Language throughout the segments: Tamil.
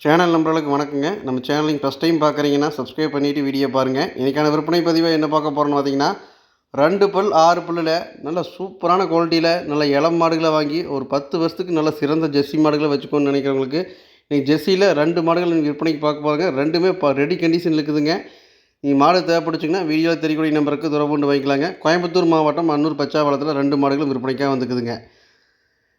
சேனல் நம்பர்களுக்கு வணக்கங்க. நம்ம சேனலிங் ஃபஸ்ட் டைம் பார்க்குறீங்கன்னா சப்ஸ்கிரைப் பண்ணிவிட்டு வீடியோ பாருங்கள். இன்றைக்கான விற்பனை பதிவை என்ன பார்க்க போகிறோன்னு பார்த்தீங்கன்னா, 2 பல் 6 பல்லில் நல்ல சூப்பரான குவாலிட்டியில் நல்ல இளம் மாடுகளை வாங்கி ஒரு 10 வருஷத்துக்கு நல்ல சிறந்த ஜெர்சி மாடுகளை வச்சுக்கணும்னு நினைக்கிறவங்களுக்கு இன்றைக்கி ஜெர்சியில் 2 மாடுகள் விற்பனைக்கு பார்க்க போகிறாங்க. ரெண்டுமே ரெடி கண்டிஷனில் இருக்குதுங்க. நீங்கள் மாடு தேவைப்படுச்சிங்கன்னா வீடியோவில் தெரியக்கூடிய நம்பருக்கு தொடர்பு கொண்டு வாங்கிக்கலாங்க. கோயம்புத்தூர் மாவட்டம் அன்னூர் பச்சாவளத்தில் 2 மாடுகளும் விற்பனைக்காக வந்துக்குதுங்க.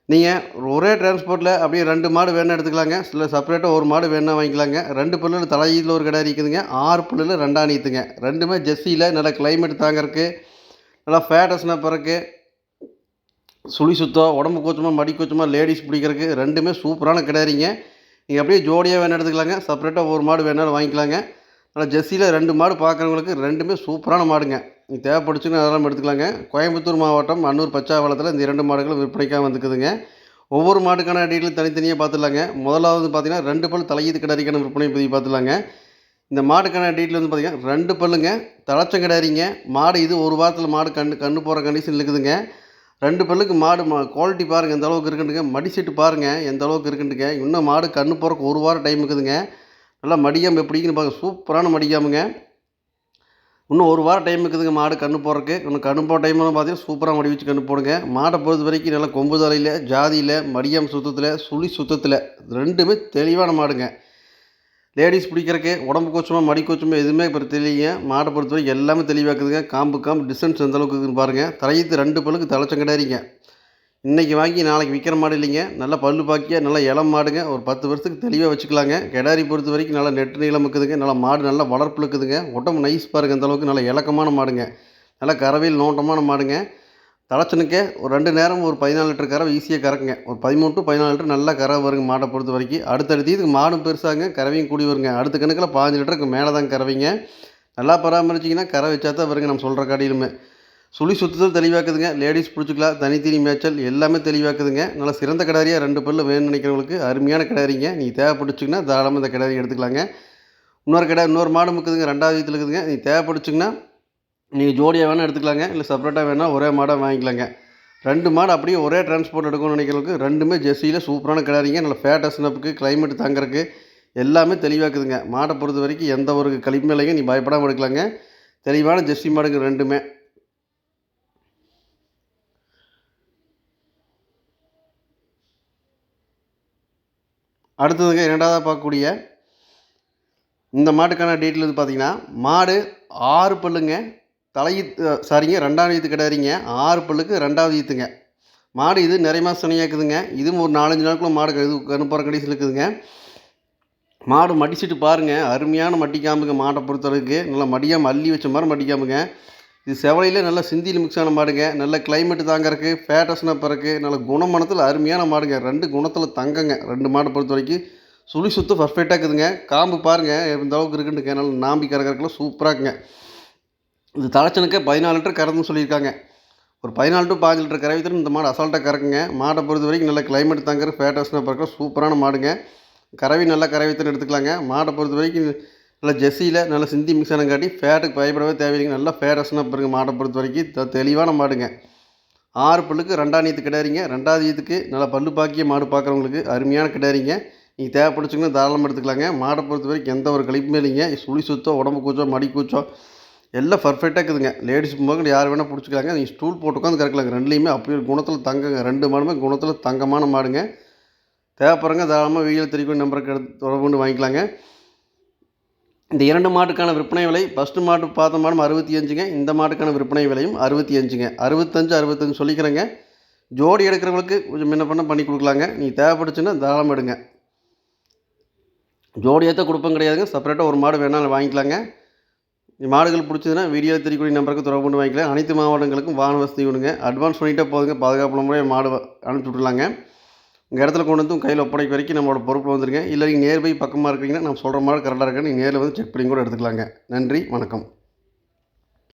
நீங்கள் ஒரே டிரான்ஸ்போர்ட்டில் அப்படியே 2 மாடு வேணால் எடுத்துக்கலாங்க. இல்லை செப்பரேட்டாக ஒரு மாடு வேணால் வாங்கிக்கலாங்க. 2 பல்லில் தலையில் ஒரு கிடாரி இருக்குதுங்க. 6 பல்லில் 2 நீத்துங்க. ரெண்டுமே ஜெர்சியில் நல்லா கிளைமேட் தாங்கிறதுக்கு நல்லா ஃபேட்டஸ்னா பிறகு சுழி சுத்தம் உடம்பு கூச்சமாக மடி கூச்சமாக லேடிஸ் பிடிக்கிறதுக்கு ரெண்டுமே சூப்பரான கிடாரிங்க. நீங்கள் அப்படியே ஜோடியாக வேணால் எடுத்துக்கலாங்க. செப்பரேட்டாக ஒரு மாடு வேணாலும் வாங்கிக்கலாங்க. ஆனால் ஜெர்சியில் 2 மாடு பார்க்குறவங்களுக்கு ரெண்டுமே சூப்பரான மாடுங்க. நீங்கள் தேவைப்படுச்சுன்னு அதெல்லாம் எடுத்துக்கலாங்க. கோயம்புத்தூர் மாவட்டம் அன்னூர் பச்சாவளத்தில் இந்த 2 மாடுகளும் விற்பனைக்காக வந்துக்குதுங்க. ஒவ்வொரு மாட்டுக்கான டீட்டெயில் தனித்தனியாக பார்த்துடலாங்க. முதலாவது பார்த்தீங்கன்னா 2 பல் தலையீத்து கிடாரிக்கான விற்பனை பற்றி பார்த்துலாங்க. இந்த மாட்டுக்கான டீட்டெயில் வந்து பார்த்தீங்கன்னா 2 பல்லுங்க, தலைச்சம் கிடாரிங்க. மாடு இது ஒரு வாரத்தில் மாடு கண்ணு போகிற கண்டிஷன் இருக்குதுங்க. 2 பல்லுக்கு மாடு குவாலிட்டி பாருங்கள் எந்த அளவுக்கு இருக்குன்ட்டுங்க. மடி செட்டு பாருங்கள் எந்த அளவுக்கு இருக்குன்ட்டுங்க. இன்னும் மாடு கண்ணு போகிறக்கு ஒரு வாரம் டைம் இருக்குதுங்க. நல்லா மடியாமல் எப்படின்னு பாருங்கள், சூப்பரான மடியாமுங்க. இன்னும் ஒரு வாரம் டைம் இருக்குதுங்க மாடு கண்ணு போடுறக்கு. இன்னும் கண்ணு போகிற டைம்லாம் பார்த்தீங்கன்னா சூப்பராக மடி வச்சு கண்ணு போடுங்க. மாட்டை பொறுத்த வரைக்கும் நல்லா கொம்பு தலையில், ஜாதியில், மடியாம் சுத்தத்தில், சுழி சுத்தத்தில் ரெண்டுமே தெளிவான மாடுங்க. லேடிஸ் பிடிக்கிறக்கு உடம்பு கோச்சமாக மடி கோச்சமாக எதுவுமே இப்போ தெரியலைங்க. மாட்டை பொறுத்த வரைக்கும் எல்லாமே தெளிவாக்குதுங்க. காம்பு டிஸ்டன்ஸ் எந்த அளவுக்கு இருக்குதுன்னு பாருங்கள். தலையத்து 2 பல்லுக்கு தலைச்சம் கிடாரிங்க. இன்றைக்கி வாங்கி நாளைக்கு விற்கிற மாடு இல்லைங்க. நல்லா பல்லு பாக்கியாக நல்லா இளம் மாடுங்க. ஒரு 10 வருஷத்துக்கு தெளிவாக வச்சுக்கலாங்க. கிடாரி பொறுத்த வரைக்கும் நல்லா நெட்டு நீளம் இருக்குதுங்க. நல்லா மாடு நல்லா வளர்ப்பு இருக்குதுங்க. உடம்பு நைஸ் பாருங்கள் அந்தளவுக்கு நல்லா இலக்கமான மாடுங்க. நல்லா கறவையில் நோட்டமான மாடுங்க. தலைச்சனுக்கே ஒரு 2 நேரம் ஒரு 14 லிட்டர் கறவை ஈஸியாக கறக்குங்க. ஒரு 13 to 14 லிட்டர் நல்லா கறவை வருங்க மாடை பொறுத்த வரைக்கும். அடுத்தடுத்து இதுக்கு மாடும் பெருசாங்க, கறவையும் கூடி வருங்க. அடுத்த கணக்கில் 15 லிட்டருக்கு மேலே தான் கறவைங்க. நல்லா பராமரிச்சிங்கன்னா கறவை வச்சா தான் வருங்க நம்ம சொல்கிற காடியிலுமே. சுழி சுற்றுதல் தெளிவாக்குதுங்க. லேடிஸ் பிடிச்சிக்கலாம், தனித்தனி மேய்ச்சல் எல்லாமே தெளிவாக்குதுங்க. நல்லா சிறந்த கிடாரியாக 2 பல்லு வேணும்னு நினைக்கிறவங்களுக்கு அருமையான கிடாரிங்க. நீங்கள் தேவைப்படுச்சிங்கன்னா தாராளமாக இந்த கிடாரி எடுத்துக்கலாங்க. இன்னொரு மாடு இருக்குதுங்க, 2வது வீட்டில் இருக்குதுங்க. நீங்கள் தேவைப்படுச்சிங்கன்னா நீங்கள் ஜோடியாக வேணால் எடுத்துக்கலாங்க. இல்லை செப்பரேட்டாக வேணால் ஒரே மாடாக வாங்கிக்கலாங்க. 2 மாடு அப்படியே ஒரே டிரான்ஸ்போர்ட் எடுக்கணும்னு நினைக்கிறவங்களுக்கு ரெண்டுமே ஜெர்சியில் சூப்பரான கிடாரிங்க. நல்லா ஃபேட்டஸ்னப்புக்கு கிளைமேட் தாங்கிறதுக்கு எல்லாமே தெளிவாக்குதுங்க. மாடை பொறுத்த வரைக்கும் எந்த ஒரு கழிப்புமே இல்லைங்க. நீ பயப்படாமல் எடுக்கலாங்க. தெளிவான ஜெர்சி மாடுங்க ரெண்டுமே. அடுத்ததுங்க 2வதாக பார்க்கக்கூடிய இந்த மாட்டுக்கான டீட்டெயில் வந்து பார்த்திங்கன்னா, மாடு 6 பல்லுங்க. சாரிங்க 2வது ஈத்து கிடாரிங்க. 6 பல்லுக்கு 2வது ஈத்துங்க. மாடு இது நிறைய மாதம் சனியாக்குதுங்க. இதுவும் ஒரு 4-5 நாளுக்குள்ள மாடு இது கண்ணு போகிற கண்டிஷன் இருக்குதுங்க. மாடு மடிச்சிட்டு பாருங்கள், அருமையான மட்டிக்காம்புங்க. மாட்டை பொறுத்தளவுக்கு நல்லா மடியாமல் அள்ளி வச்ச மாதிரி மடிக்காம்புங்க. இது செவலையில் நல்லா சிந்தியில் மிக்ஸ் ஆன மாடுங்க. நல்ல கிளைமேட்டு தாங்கிறதுக்கு ஃபேட்டஸ்னா பிறகு நல்ல குணமனத்தில் அருமையான மாடுங்க. 2 குணத்தில் தங்கங்க. 2 மாடை பொறுத்த வரைக்கும் சுழி சுத்தம் பர்ஃபெக்டாக இருக்குதுங்க. காம்பு பாருங்கள் எந்த அளவுக்கு இருக்குன்ட்டுங்க. நல்லா நாம்பி கறக்கிறதுக்குலாம் சூப்பராக இருக்குங்க. இது தலைச்சனுக்கு 14 லிட்டர் கறந்துன்னு சொல்லியிருக்காங்க. ஒரு 14 to 15 லிட்டர் கறவைத்திறன் இந்த மாடு அசால்ட்டாக கறக்குங்க. மாடை பொறுத்த வரைக்கும் நல்ல கிளைமேட் தாங்கிற ஃபேட்டஸ்னா பிறகு சூப்பரான மாடுங்க. கறவை நல்லா கறவைத்திறன் எடுத்துக்கலாங்க. மாடை பொறுத்த வரைக்கும் நல்லா ஜெர்சியில் நல்லா சிந்தி மிக்ஸ் ஆனங்காட்டி ஃபேட்டுக்கு பயப்படவே தேவையில்லைங்க. நல்லா ஃபேட்டஸ்னா பிறகு மாடை பொறுத்த வரைக்கும் தெளிவான மாடுங்க. 6 பல்லுக்கு 2வது ஈத்து கிடாரிங்க. 2வது ஈத்துக்கு நல்லா பல்லு பாக்கிய மாடு பார்க்குறவங்களுக்கு அருமையான கிடாரிங்க. நீங்கள் தேவைப்படுச்சிங்கன்னா தாராளமாக எடுத்துக்கலாங்க. மாடை பொறுத்த வரைக்கும் எந்த ஒரு கழிப்புமே இல்லைங்க. சுழி சுத்தம், உடம்பு கூச்சம், மடி கூச்சம் எல்லாம் பர்ஃபெக்டாக இருக்குதுங்க. லேடிஸ் போக யார் வேணால் பிடிச்சிக்கலாங்க. நீங்கள் ஸ்டூல் போட்டு உட்காந்து கறக்கலாங்க. ரெண்டுலேயுமே அப்படி ஒரு குணத்தில் தங்கங்க. 2 மாடுமே குணத்தில் தங்கமான மாடுங்க. தேவைப்படுறங்க தாராளமாக வீடியோ தெரிவிக்கும் நம்பருக்கு தொடர்பு கொண்டு வாங்கிக்கலாங்க. இந்த 2 மாட்டுக்கான விற்பனை விலை ஃபஸ்ட்டு மாட்டு பார்த்த மாடும் 65ங்க. இந்த மாட்டுக்கான விற்பனை விலையும் 65ங்க. 65 சொல்லிக்கிறேங்க. ஜோடி எடுக்கிறவங்களுக்கு கொஞ்சம் முன்ன பண்ணி கொடுக்கலாங்க. நீங்கள் தேவைப்படுச்சுன்னா தாராளமாக எடுங்க. ஜோடியாக கொடுப்போம் கிடையாதுங்க. செப்பரேட்டாக ஒரு மாடு வேணாலும் வாங்கிக்கலாங்க. மாடுகள் பிடிச்சதுன்னா வீடியோ தெரியக்கூடிய நம்பருக்கு தொடர்பு கொண்டு வாங்கிக்கலாம். அனைத்து மாவட்டங்களுக்கும் வாகன வசதி கொடுங்க. அட்வான்ஸ் பண்ணிகிட்டே போதுங்க. பாதுகாப்பான முறையாக மாடு அனுப்பிச்சி விட்டுலாங்க. உங்கள் இடத்துல கொண்டு வந்து கையில் ஒப்படைக்க வரைக்கும் நம்மளோட பொறுப்பில் வந்துருங்க. இல்லை நீங்கள் நேர்பை பக்கமாக இருக்கிறீங்கன்னா நம்ம சொல்கிற மாதிரி கரெக்டாக இருக்கான்னு நீங்கள் நேரில் வந்து செக் பண்ணி கூட எடுத்துக்கலாங்க. நன்றி, வணக்கம்.